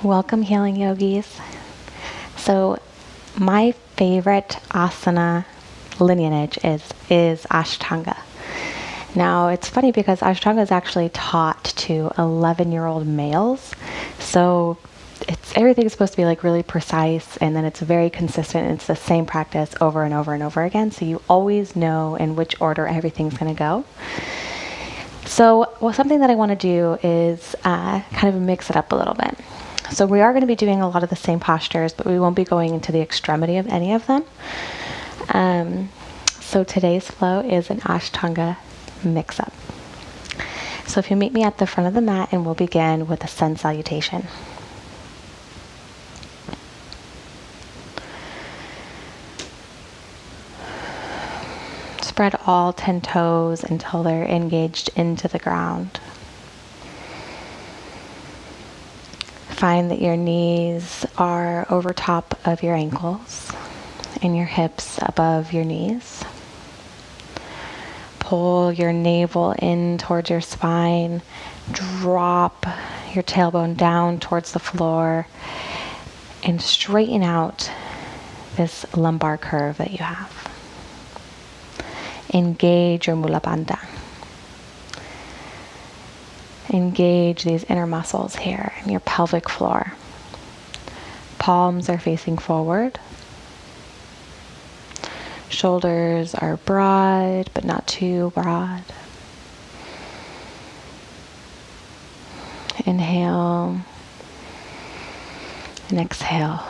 Welcome, healing yogis. So, my favorite asana lineage is Ashtanga. Now, it's funny because Ashtanga is actually taught to 11-year-old males. So, everything's supposed to be like really precise, and then it's very consistent. It's the same practice over and over and over again. So you always know in which order everything's going to go. So, something that I want to do is kind of mix it up a little bit. So we are going to be doing a lot of the same postures, but we won't be going into the extremity of any of them. So today's flow is an Ashtanga mix-up. So if you meet me at the front of the mat, and we'll begin with a sun salutation. Spread all 10 toes until they're engaged into the ground. Find that your knees are over top of your ankles and your hips above your knees. Pull your navel in towards your spine. Drop your tailbone down towards the floor and straighten out this lumbar curve that you have. Engage your mula bandha. Engage these inner muscles here in your pelvic floor. Palms are facing forward. Shoulders are broad, but not too broad. Inhale and exhale.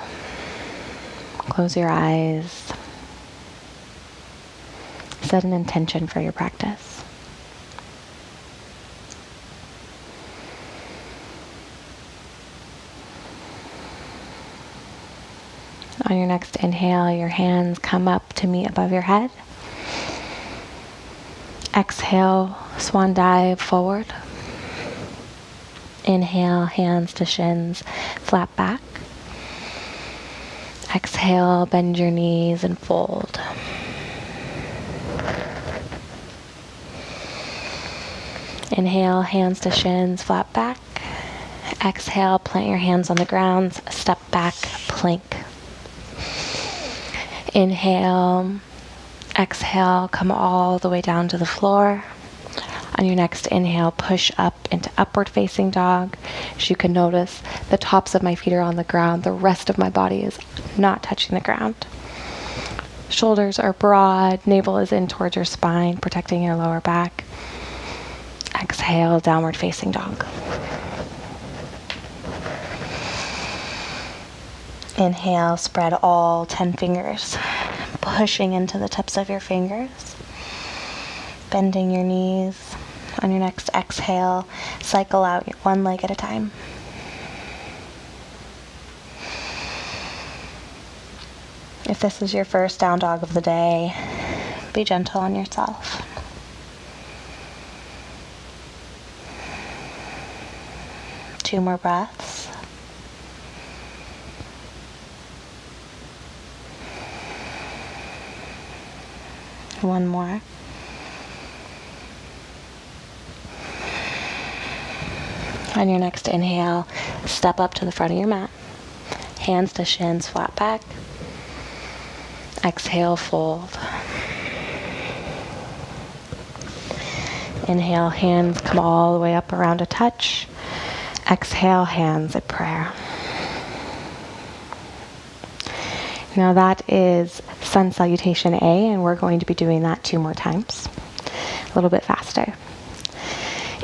Close your eyes. Set an intention for your practice. On your next inhale, your hands come up to meet above your head. Exhale, swan dive forward. Inhale, hands to shins, flat back. Exhale, bend your knees and fold. Inhale, hands to shins, flat back. Exhale, plant your hands on the ground, step back, plank. Inhale, exhale, come all the way down to the floor. On your next inhale, push up into upward facing dog. As you can notice, the tops of my feet are on the ground. The rest of my body is not touching the ground. Shoulders are broad, navel is in towards your spine, protecting your lower back. Exhale, downward facing dog. Inhale, spread all 10 fingers, pushing into the tips of your fingers, bending your knees. On your next exhale, cycle out one leg at a time. If this is your first down dog of the day, be gentle on yourself. Two more breaths. One more. On your next inhale, step up to the front of your mat. Hands to shins, flat back. Exhale, fold. Inhale, hands come all the way up around a touch. Exhale, hands at prayer. Now that is sun salutation A, and we're going to be doing that 2 more times. A little bit faster.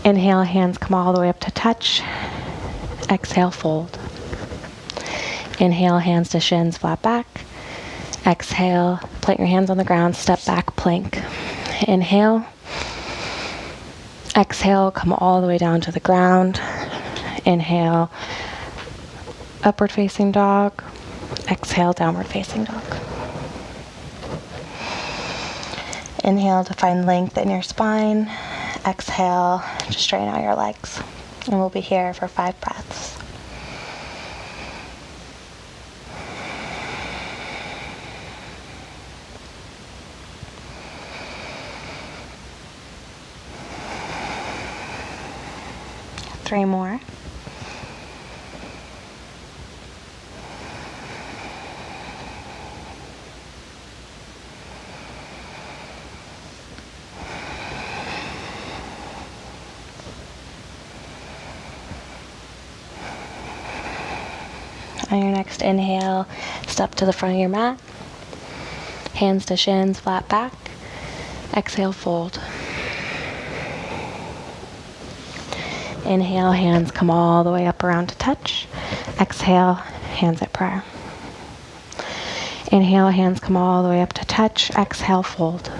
Inhale, hands come all the way up to touch. Exhale, fold. Inhale, hands to shins, flat back. Exhale, plant your hands on the ground, step back, plank. Inhale. Exhale, come all the way down to the ground. Inhale, upward facing dog. Exhale, downward facing dog. Inhale to find length in your spine. Exhale to straighten out your legs. And we'll be here for 5 breaths. Three more. On your next inhale, step to the front of your mat. Hands to shins, flat back. Exhale, fold. Inhale, hands come all the way up around to touch. Exhale, hands at prayer. Inhale, hands come all the way up to touch. Exhale, fold.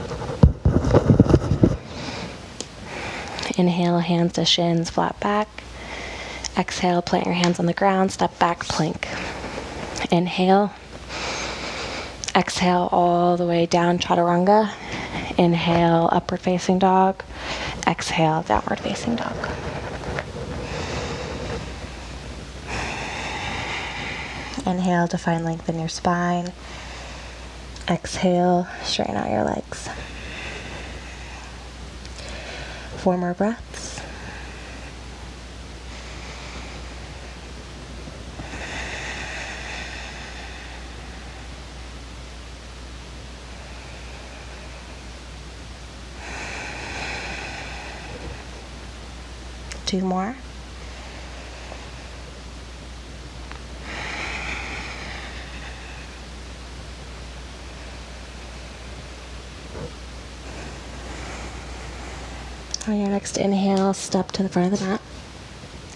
Inhale, hands to shins, flat back. Exhale, plant your hands on the ground, step back, plank. Inhale. Exhale all the way down, chaturanga. Inhale, upward facing dog. Exhale, downward facing dog. Inhale to find length in your spine. Exhale, straighten out your legs. 4 more breaths. Two more. On your next inhale, step to the front of the mat.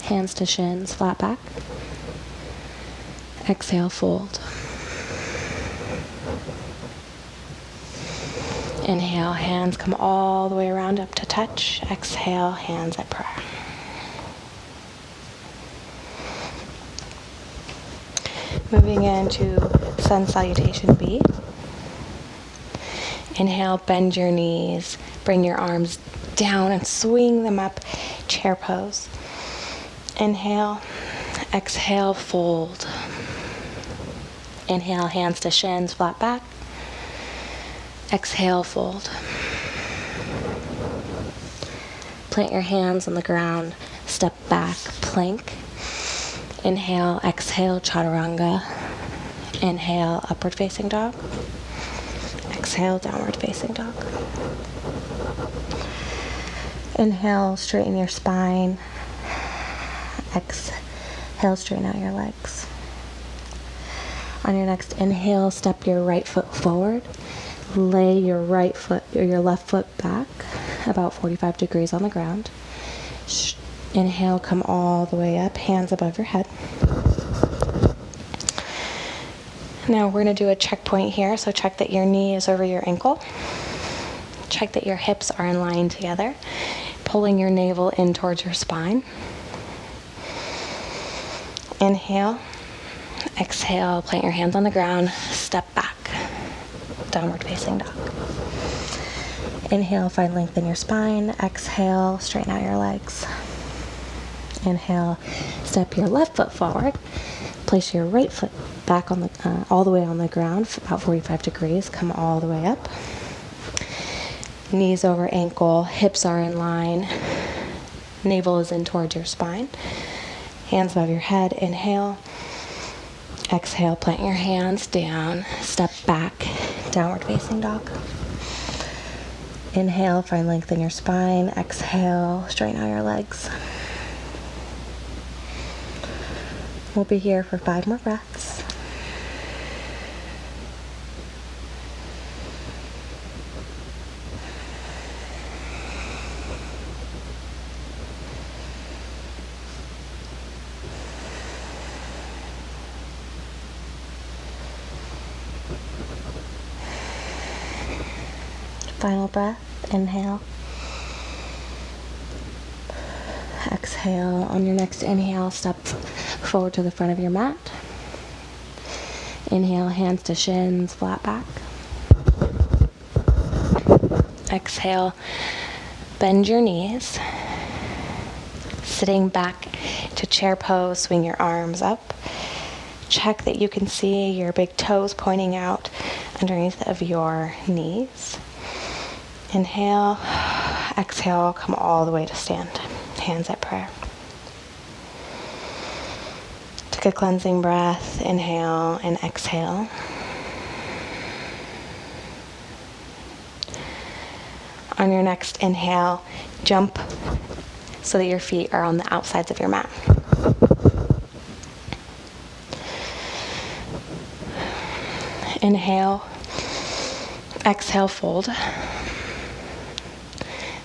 Hands to shins, flat back. Exhale, fold. Inhale, hands come all the way around up to touch. Exhale, hands at prayer. Moving into sun salutation B. Inhale, bend your knees, bring your arms down and swing them up, chair pose. Inhale, exhale, fold. Inhale, hands to shins, flat back. Exhale, fold. Plant your hands on the ground, step back, plank. Inhale, exhale, chaturanga. Inhale, upward facing dog. Exhale, downward facing dog. Inhale, straighten your spine. Exhale, straighten out your legs. On your next inhale, step your right foot forward. Lay your right foot or your left foot back about 45 degrees on the ground. Inhale, come all the way up, hands above your head. Now we're going to do a checkpoint here, so check that your knee is over your ankle. Check that your hips are in line together, pulling your navel in towards your spine. Inhale, exhale, plant your hands on the ground, step back, downward facing dog. Inhale, find length in your spine. Exhale, straighten out your legs. Inhale, step your left foot forward. Place your right foot back on the all the way on the ground, about 45 degrees. Come all the way up. Knees over ankle, hips are in line. Navel is in towards your spine. Hands above your head. Inhale. Exhale, plant your hands down. Step back, downward facing dog. Inhale, find length in your spine. Exhale, straighten out your legs. We'll be here for 5 more breaths. Final breath, inhale. Exhale. On your next inhale, step forward to the front of your mat. Inhale, hands to shins, flat back. Exhale, bend your knees. Sitting back to chair pose, swing your arms up. Check that you can see your big toes pointing out underneath of your knees. Inhale, exhale, come all the way to stand. Hands at prayer. Take a cleansing breath, inhale and exhale. On your next inhale, jump so that your feet are on the outsides of your mat. Inhale, exhale, fold.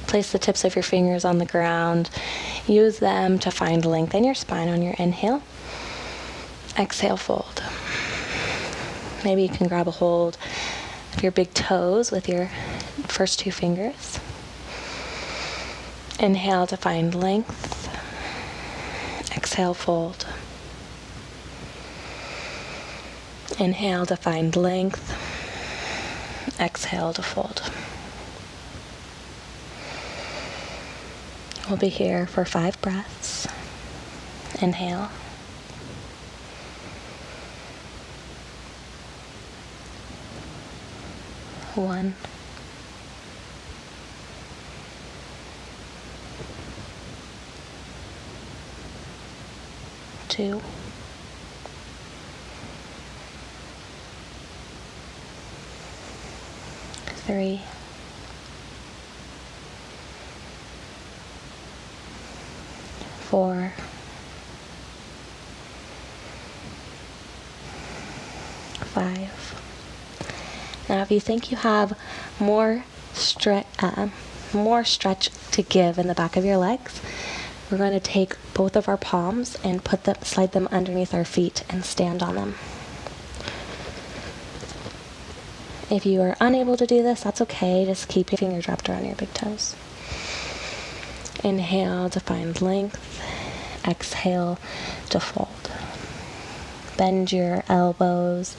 Place the tips of your fingers on the ground. Use them to find length in your spine on your inhale. Exhale, fold. Maybe you can grab a hold of your big toes with your first two fingers. Inhale to find length. Exhale, fold. Inhale to find length. Exhale to fold. We'll be here for 5 breaths. Inhale. One. 2. 3. 4. 5. Now, if you think you have more stretch to give in the back of your legs, we're going to take both of our palms and slide them underneath our feet and stand on them. If you are unable to do this, that's okay. Just keep your fingers wrapped around your big toes. Inhale to find length. Exhale to fold. Bend your elbows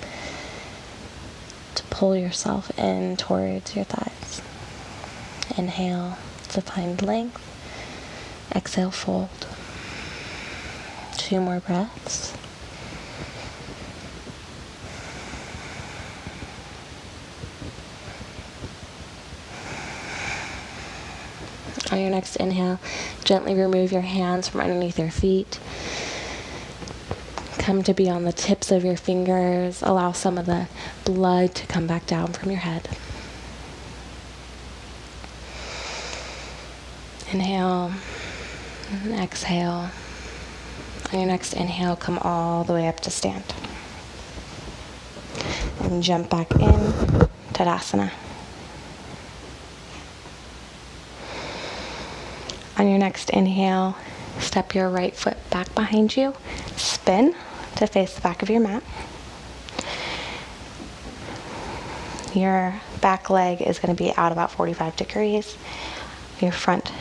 to pull yourself in towards your thighs. Inhale to find length. Exhale, fold. 2 more breaths. On your next inhale, gently remove your hands from underneath your feet. Come to be on the tips of your fingers. Allow some of the blood to come back down from your head. Inhale and exhale. On your next inhale, come all the way up to stand. And jump back in, Tadasana. On your next inhale, step your right foot back behind you, spin to face the back of your mat. Your back leg is going to be out about 45 degrees. Your front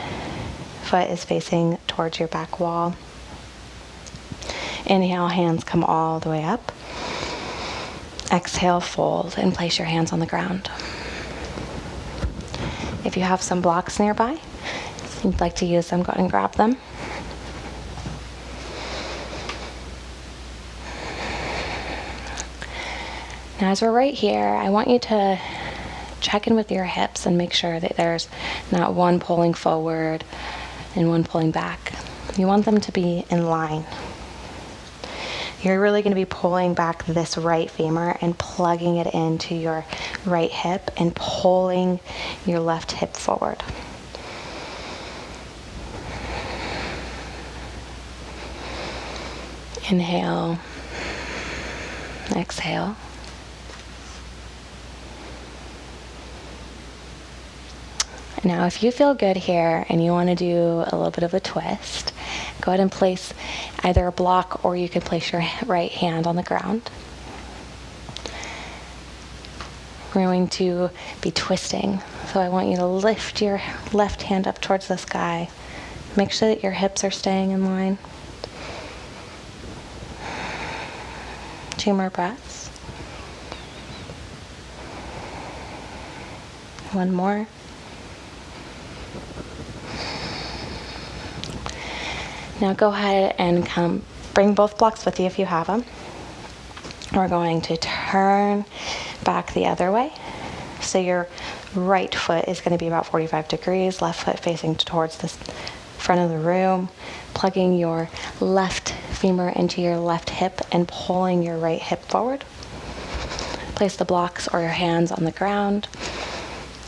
foot is facing towards your back wall. Inhale, hands come all the way up. Exhale, fold, and place your hands on the ground. If you have some blocks nearby, you'd like to use them, go ahead and grab them. Now, as we're right here, I want you to check in with your hips and make sure that there's not one pulling forward and one pulling back. You want them to be in line. You're really going to be pulling back this right femur and plugging it into your right hip and pulling your left hip forward. Inhale, exhale. Now, if you feel good here and you want to do a little bit of a twist, go ahead and place either a block or you can place your right hand on the ground. We're going to be twisting, so I want you to lift your left hand up towards the sky. Make sure that your hips are staying in line. 2 more breaths. 1 more. Now go ahead and bring both blocks with you if you have them. We're going to turn back the other way. So your right foot is going to be about 45 degrees, left foot facing towards the front of the room, plugging your left femur into your left hip and pulling your right hip forward. Place the blocks or your hands on the ground.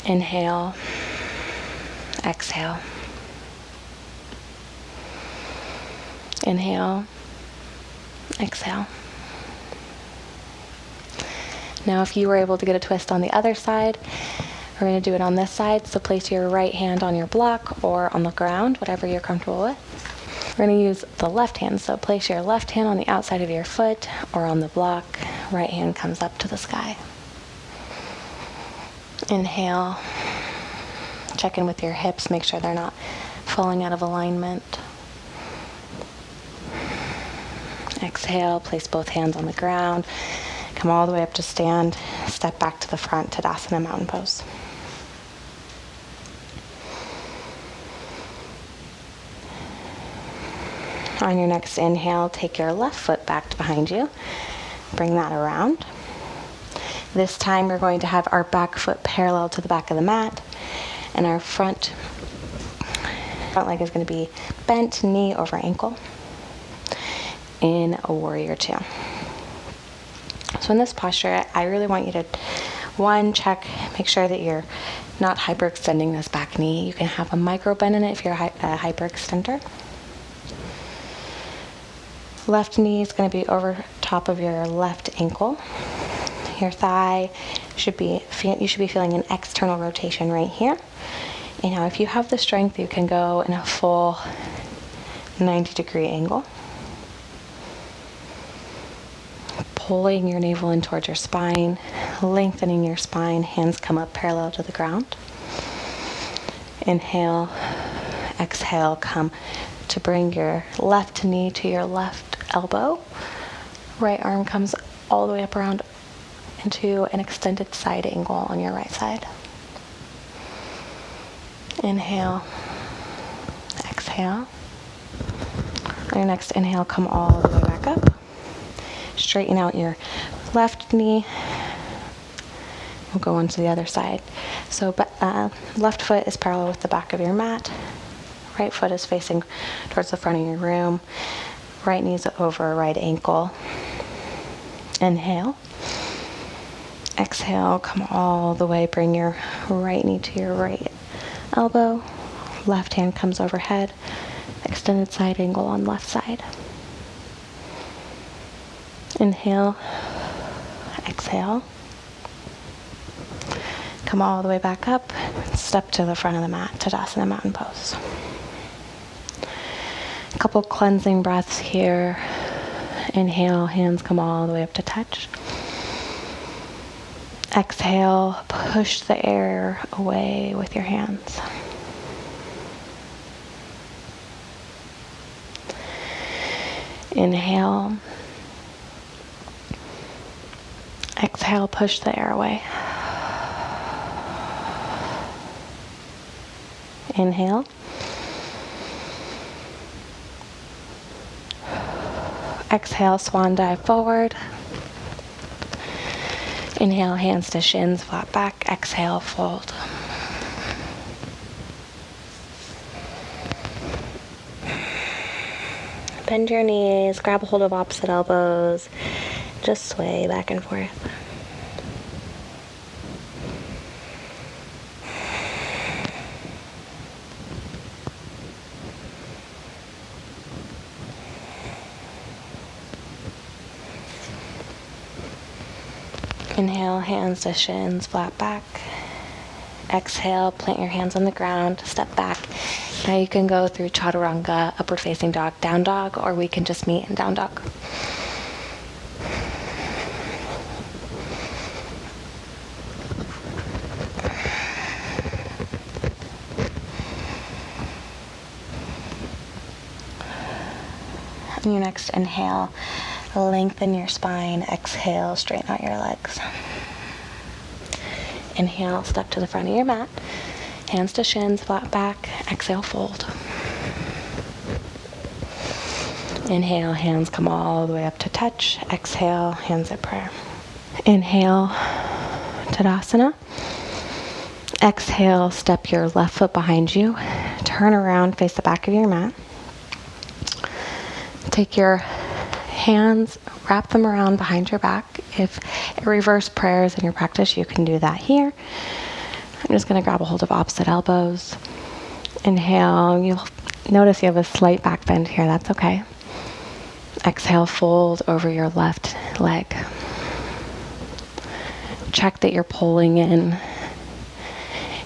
Inhale, exhale. Inhale, exhale. Now if you were able to get a twist on the other side, we're going to do it on this side. So place your right hand on your block or on the ground, whatever you're comfortable with. We're going to use the left hand. So place your left hand on the outside of your foot or on the block. Right hand comes up to the sky. Inhale. Check in with your hips. Make sure they're not falling out of alignment. Exhale. Place both hands on the ground. Come all the way up to stand. Step back to the front, Tadasana Mountain Pose. On your next inhale, take your left foot back behind you. Bring that around. This time we're going to have our back foot parallel to the back of the mat, and our front leg is going to be bent knee over ankle in a warrior two. So in this posture, I really want you to, one, make sure that you're not hyperextending this back knee. You can have a micro bend in it if you're a hyperextender. Left knee is going to be over top of your left ankle. Your thigh you should be feeling an external rotation right here. And now if you have the strength, you can go in a full 90-degree angle. Pulling your navel in towards your spine, lengthening your spine, hands come up parallel to the ground. Inhale, exhale, come to bring your left knee to your left elbow. Right arm comes all the way up around into an extended side angle on your right side. Inhale, exhale. On your next inhale, come all the way back up. Straighten out your left knee. We'll go on to the other side. So left foot is parallel with the back of your mat. Right foot is facing towards the front of your room. Right knee's over right ankle. Inhale. Exhale, come all the way. Bring your right knee to your right elbow. Left hand comes overhead. Extended side angle on left side. Inhale, exhale. Come all the way back up. Step to the front of the mat, Tadasana Mountain Pose. A couple cleansing breaths here. Inhale, hands come all the way up to touch. Exhale, push the air away with your hands. Inhale. Exhale, push the air away. Inhale. Exhale, swan dive forward. Inhale, hands to shins, flat back. Exhale, fold. Bend your knees, grab a hold of opposite elbows. Just sway back and forth. Inhale, hands to shins, flat back. Exhale, plant your hands on the ground, step back. Now you can go through chaturanga, upward facing dog, down dog, or we can just meet in down dog. On your next inhale, lengthen your spine. Exhale, straighten out your legs. Inhale, step to the front of your mat. Hands to shins, flat back. Exhale, fold. Inhale, hands come all the way up to touch. Exhale, hands at prayer. Inhale, Tadasana. Exhale, step your left foot behind you. Turn around, face the back of your mat. Take your hands, wrap them around behind your back. If reverse prayers in your practice, you can do that here. I'm just going to grab a hold of opposite elbows. Inhale, you'll notice you have a slight back bend here, that's okay. Exhale, fold over your left leg. check that you're pulling in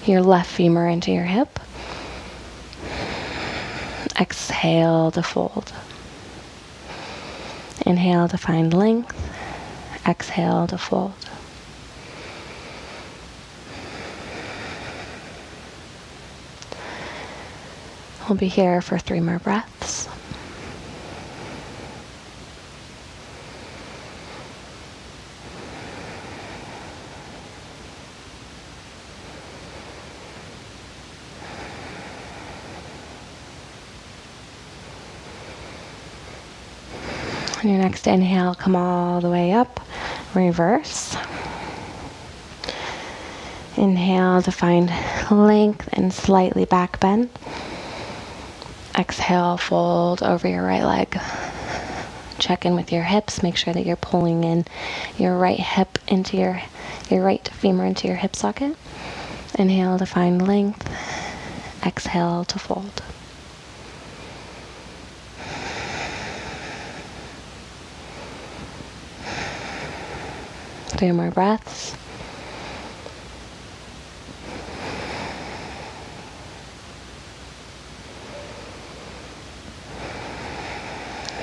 your left femur into your hip. Exhale to fold. Inhale to find length. Exhale to fold. We'll be here for 3 more breaths. On your next inhale, come all the way up, reverse. Inhale to find length and slightly back bend. Exhale, fold over your right leg. Check in with your hips. Make sure that you're pulling in your right hip into your right femur into your hip socket. Inhale to find length. Exhale to fold. Three more breaths.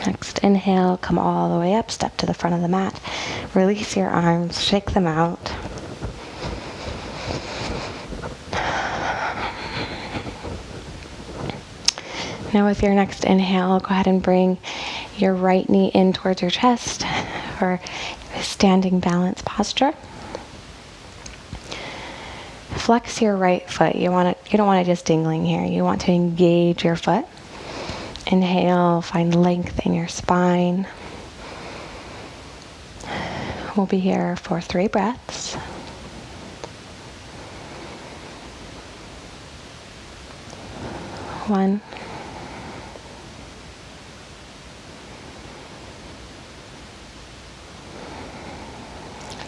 Next inhale, come all the way up, step to the front of the mat. Release your arms, shake them out. Now with your next inhale, go ahead and bring your right knee in towards your chest for standing balance posture. Flex your right foot. You don't want it just dingling here. You want to engage your foot. Inhale, find length in your spine. We'll be here for 3 breaths. One.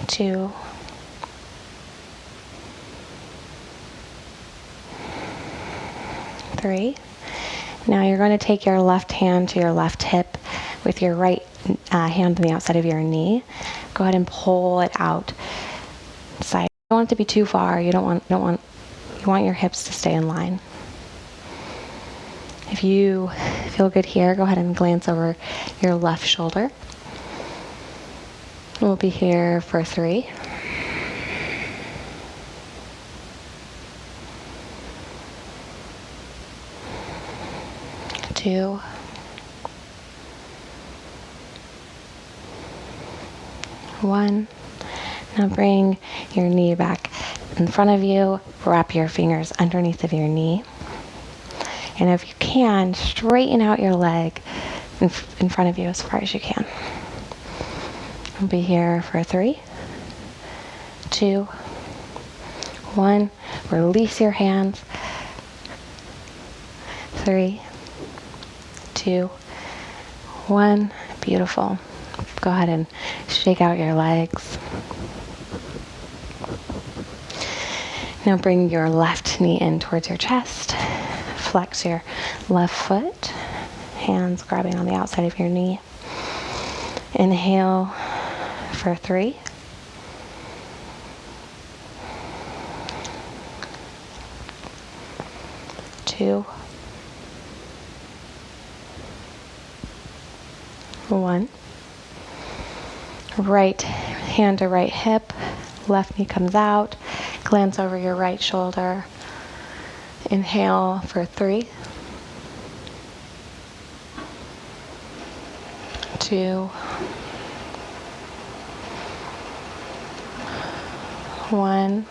2. 3. Now you're going to take your left hand to your left hip with your right hand on the outside of your knee. Go ahead and pull it out. Side. You don't want it to be too far. You want your hips to stay in line. If you feel good here, go ahead and glance over your left shoulder. We'll be here for 3. 2. 1. Now bring your knee back in front of you. Wrap your fingers underneath of your knee. And if you can, straighten out your leg in front of you as far as you can. We'll be here for 3, 2, 1. Release your hands. 3, 2, 1. Beautiful. Go ahead and shake out your legs. Now bring your left knee in towards your chest. Flex your left foot. Hands grabbing on the outside of your knee. Inhale for 3. 2. 1. Right hand to right hip. Left knee comes out. Glance over your right shoulder. Inhale for 3. 2. 1.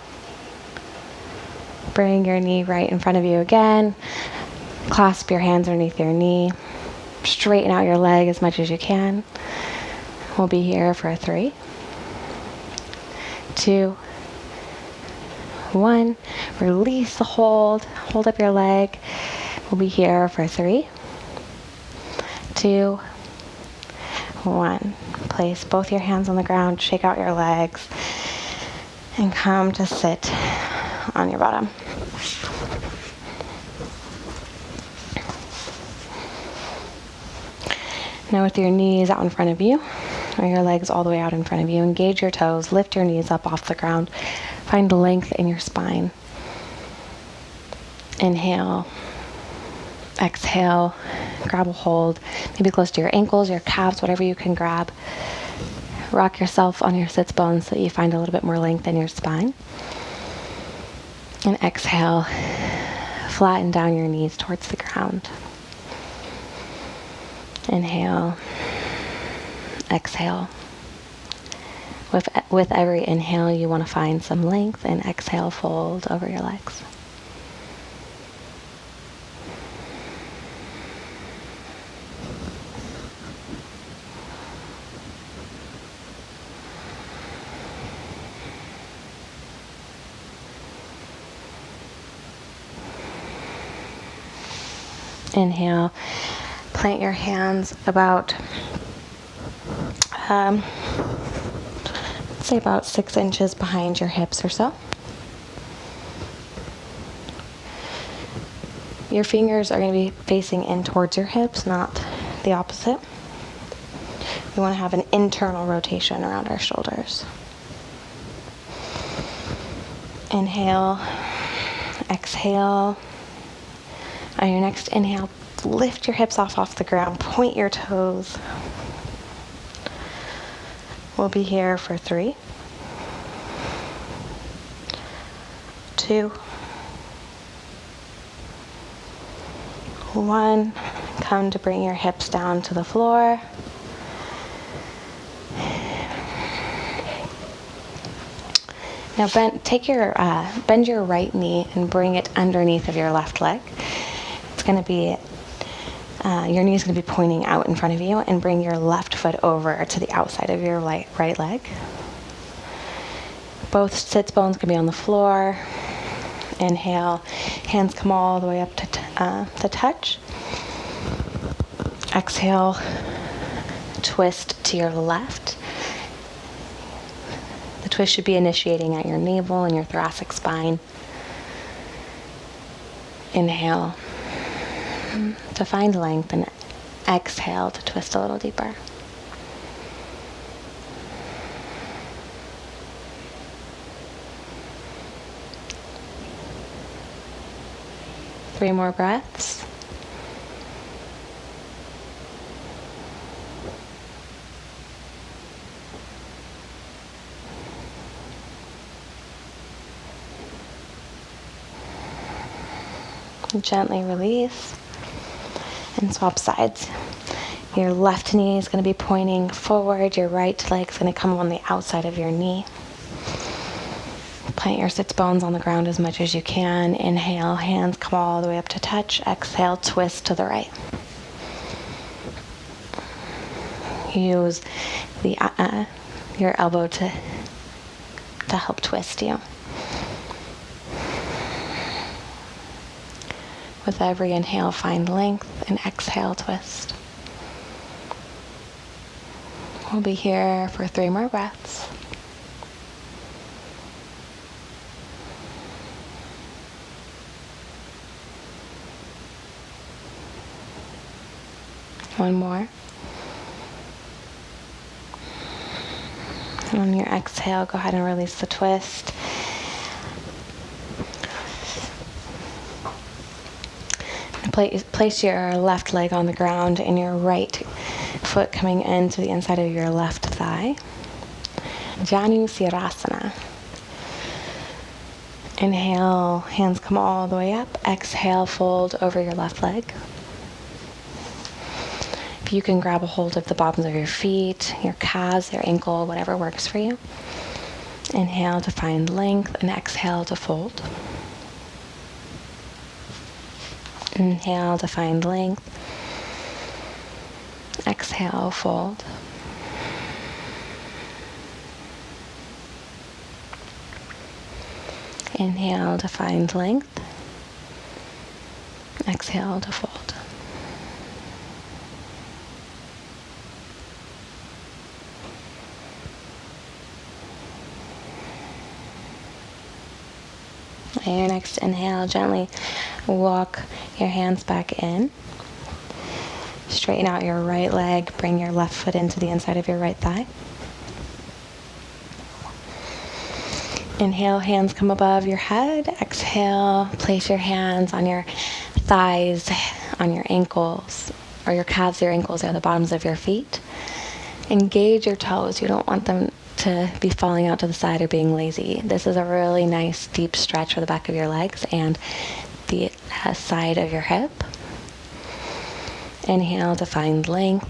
Bring your knee right in front of you again. Clasp your hands underneath your knee. Straighten out your leg as much as you can. We'll be here for 3, 2, 1. Release the hold. Hold up your leg. We'll be here for 3, 2, 1. Place both your hands on the ground. Shake out your legs. And come to sit on your bottom. Now with your knees out in front of you, or your legs all the way out in front of you. Engage your toes, lift your knees up off the ground. Find length in your spine. Inhale. Exhale. Grab a hold, maybe close to your ankles, your calves, whatever you can grab. Rock yourself on your sits bones so that you find a little bit more length in your spine. And exhale. Flatten down your knees towards the ground. Inhale. Exhale. With every inhale, you want to find some length, and exhale, fold over your legs. Inhale, plant your hands about, say about 6 inches behind your hips or so. Your fingers are going to be facing in towards your hips, not the opposite. We want to have an internal rotation around our shoulders. Inhale, exhale. On your next inhale, lift your hips off the ground, point your toes. We'll be here for 3, 2, 1. Come to bring your hips down to the floor. Now bend your right knee and bring it underneath of your left leg. It's going to be, your knee is going to be pointing out in front of you, and bring your left foot over to the outside of your right leg. Both sits bones can be on the floor. Inhale, hands come all the way up to touch. Exhale, twist to your left. The twist should be initiating at your navel and your thoracic spine. Inhale to find length, and exhale to twist a little deeper. Three more breaths. Gently release and swap sides. Your left knee is going to be pointing forward. Your right leg is going to come on the outside of your knee. Plant your sits bones on the ground as much as you can. Inhale, hands come all the way up to touch. Exhale, twist to the right. Use your elbow to help twist you. With every inhale, find length, and exhale, twist. We'll be here for 3 more breaths. One more. And on your exhale, go ahead and release the twist. Place your left leg on the ground and your right foot coming into the inside of your left thigh. Janu Sirasana. Inhale, hands come all the way up. Exhale, fold over your left leg. If you can grab a hold of the bottoms of your feet, your calves, your ankle, whatever works for you. Inhale to find length, and exhale to fold. Inhale to find length. Exhale, fold. Inhale to find length. Exhale to fold. On your next inhale, gently walk your hands back in. Straighten out your right leg. Bring your left foot into the inside of your right thigh. Inhale, hands come above your head. Exhale, place your hands on your thighs, on your ankles, or your calves. Your ankles are the bottoms of your feet. Engage your toes. You don't want them to be falling out to the side or being lazy. This is a really nice deep stretch for the back of your legs and the side of your hip. Inhale to find length.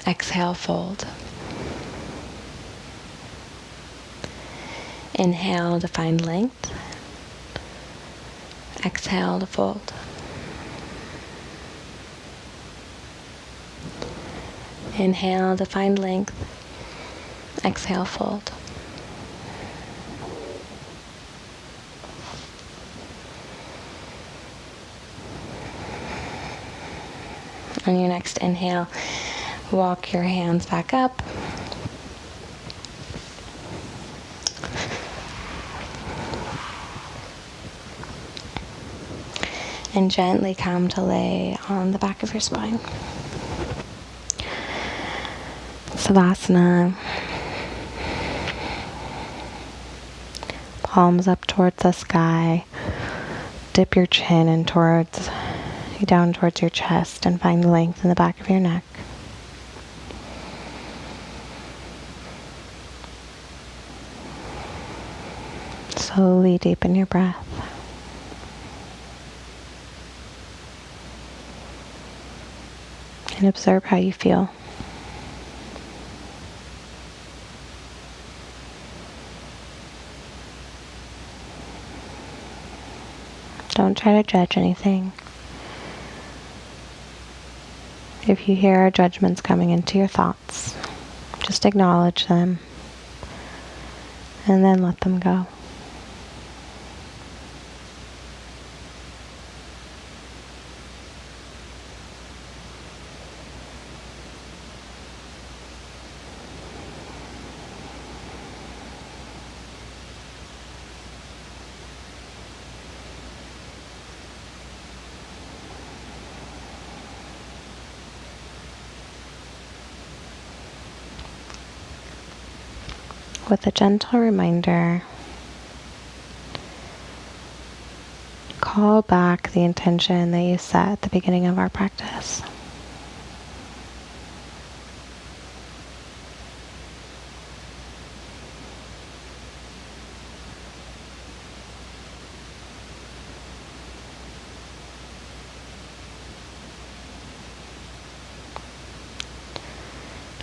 Exhale, fold. Inhale to find length. Exhale to fold. Inhale to find length. Exhale, fold. On your next inhale, walk your hands back up. And gently come to lay on the back of your spine. Savasana. Palms up towards the sky. Dip your chin in down towards your chest and find length in the back of your neck. Slowly deepen your breath. And observe how you feel. Don't try to judge anything. If you hear judgments coming into your thoughts, just acknowledge them and then let them go. With a gentle reminder, call back the intention that you set at the beginning of our practice.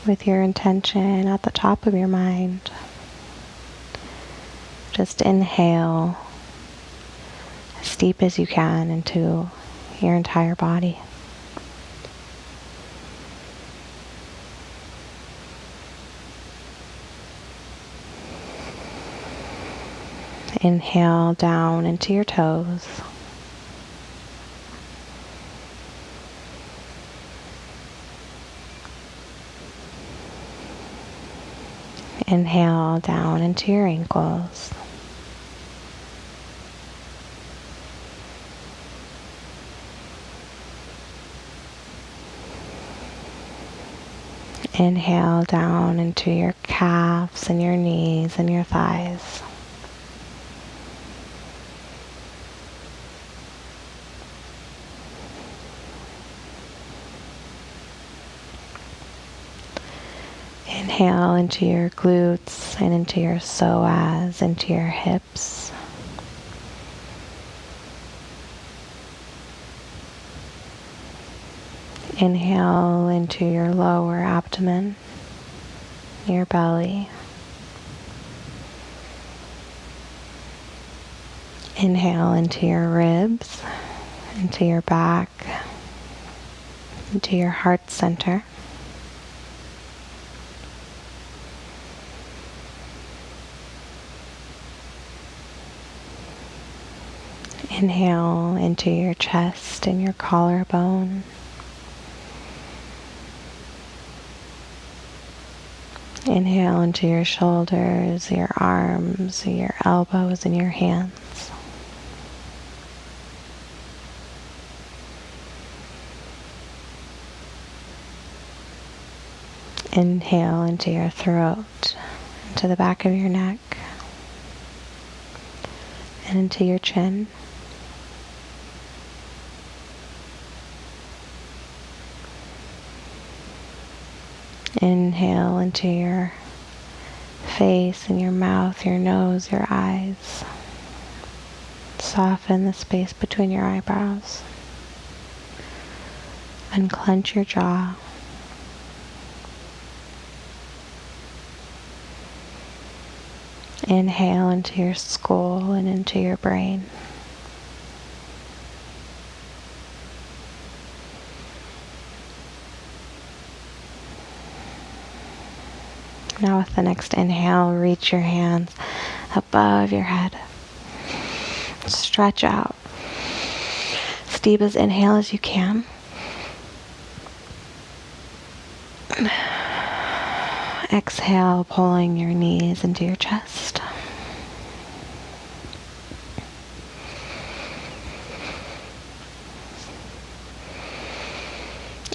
With your intention at the top of your mind, just inhale as deep as you can into your entire body. Inhale down into your toes. Inhale down into your ankles. Inhale down into your calves and your knees and your thighs. Inhale into your glutes and into your psoas, into your hips. Inhale into your lower abdomen, your belly. Inhale into your ribs, into your back, into your heart center. Inhale into your chest and your collarbone. Inhale into your shoulders, your arms, your elbows, and your hands. Inhale into your throat, into the back of your neck, and into your chin. Inhale into your face and your mouth, your nose, your eyes. Soften the space between your eyebrows. Unclench your jaw. Inhale into your skull and into your brain. Now with the next inhale, reach your hands above your head. Stretch out. As deep as inhale as you can. Exhale, pulling your knees into your chest.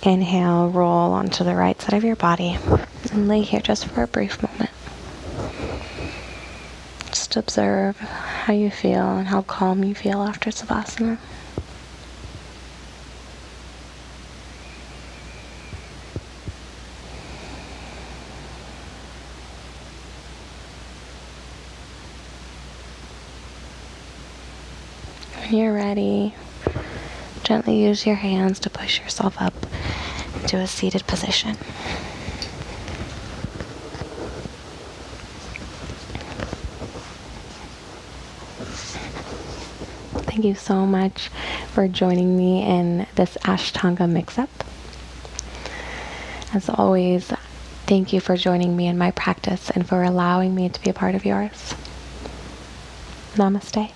Inhale, roll onto the right side of your body and lay here just for a brief moment. Just observe how you feel and how calm you feel after Savasana. When you're ready, gently use your hands to push yourself up into a seated position. Thank you so much for joining me in this Ashtanga Mixup. As always, thank you for joining me in my practice and for allowing me to be a part of yours. Namaste.